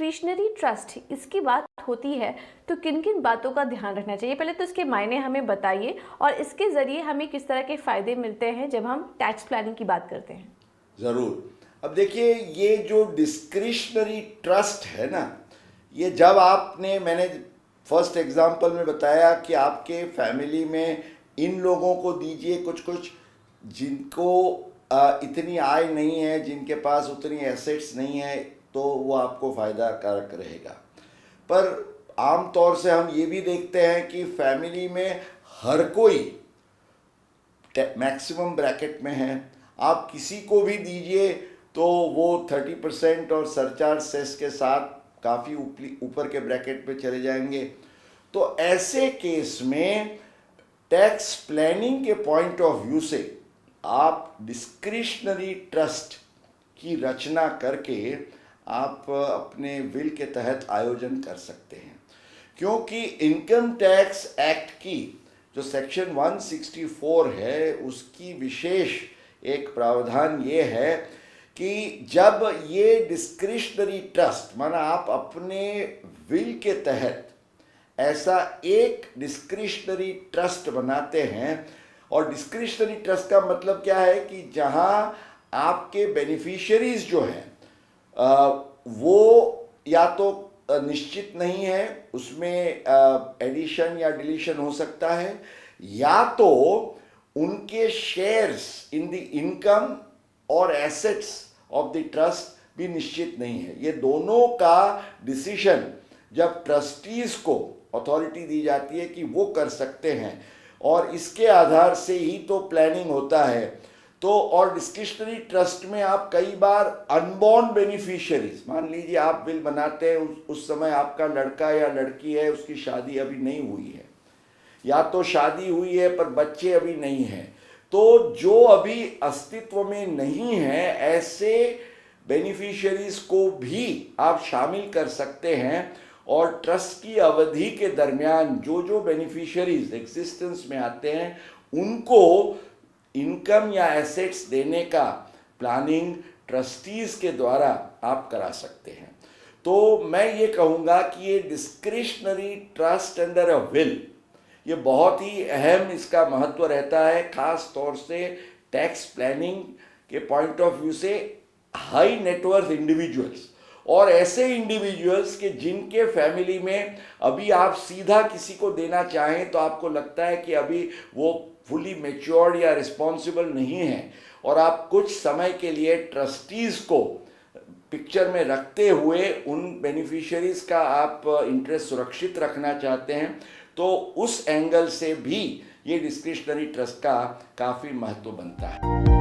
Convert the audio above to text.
Discretionary trust, इसकी बात होती है तो किन किन बातों का ध्यान रखना चाहिए? पहले तो इसके मायने हमें बताइए और इसके ज़रिए हमें किस तरह के फ़ायदे मिलते हैं जब हम टैक्स प्लानिंग की बात करते हैं। ज़रूर। अब देखिए, ये जो डिस्क्रिशनरी ट्रस्ट है ना, ये जब मैंने फर्स्ट एग्जांपल में बताया कि आपके फैमिली में इन लोगों को दीजिए कुछ कुछ जिनको इतनी आय नहीं है, जिनके पास उतनी एसेट्स नहीं है, तो वो आपको फ़ायदा कारक रहेगा। पर आम तौर से हम ये भी देखते हैं कि फैमिली में हर कोई मैक्सिमम ब्रैकेट में है। आप किसी को भी दीजिए तो वो 30% और सरचार्ज सेस के साथ काफ़ी ऊपर के ब्रैकेट पे चले जाएंगे। तो ऐसे केस में टैक्स प्लानिंग के पॉइंट ऑफ व्यू से आप डिस्क्रिशनरी ट्रस्ट की रचना करके आप अपने विल के तहत आयोजन कर सकते हैं, क्योंकि इनकम टैक्स एक्ट की जो सेक्शन 164 है उसकी विशेष एक प्रावधान ये है कि जब ये डिस्क्रिशनरी ट्रस्ट, माना आप अपने विल के तहत ऐसा एक डिस्क्रिशनरी ट्रस्ट बनाते हैं, और डिस्क्रिशनरी ट्रस्ट का मतलब क्या है कि जहां आपके बेनिफिशियरीज जो हैं वो या तो निश्चित नहीं है, उसमें एडिशन या डिलीशन हो सकता है, या तो उनके शेयर्स इन द इनकम और एसेट्स ऑफ द ट्रस्ट भी निश्चित नहीं है। ये दोनों का डिसीजन जब ट्रस्टीज को अथॉरिटी दी जाती है कि वो कर सकते हैं, और इसके आधार से ही तो प्लानिंग होता है। तो और डिस्क्रिशनरी ट्रस्ट में आप कई बार अनबॉर्न बेनिफिशियरीज, मान लीजिए आप बिल बनाते हैं उस समय आपका लड़का या लड़की है, उसकी शादी अभी नहीं हुई है, या तो शादी हुई है पर बच्चे अभी नहीं हैं, तो जो अभी अस्तित्व में नहीं है ऐसे बेनिफिशियरीज को भी आप शामिल कर सकते हैं। और ट्रस्ट की अवधि के दरमियान जो जो बेनिफिशियरीज एग्जिस्टेंस में आते हैं उनको इनकम या एसेट्स देने का प्लानिंग ट्रस्टीज के द्वारा आप करा सकते हैं। तो मैं ये कहूँगा कि ये discretionary trust under a will, ये बहुत ही अहम इसका महत्व रहता है, खास तौर से टैक्स प्लानिंग के पॉइंट ऑफ व्यू से हाई नेटवर्थ इंडिविजुअल्स, और ऐसे इंडिविजुअल्स के जिनके फैमिली में अभी आप सीधा किसी को देना चाहें तो आपको लगता है कि अभी वो फुली मैच्योर्ड या रिस्पॉन्सिबल नहीं है, और आप कुछ समय के लिए ट्रस्टीज को पिक्चर में रखते हुए उन बेनिफिशियरीज का आप इंटरेस्ट सुरक्षित रखना चाहते हैं, तो उस एंगल से भी ये डिस्क्रिशनरी ट्रस्ट का काफ़ी महत्व बनता है।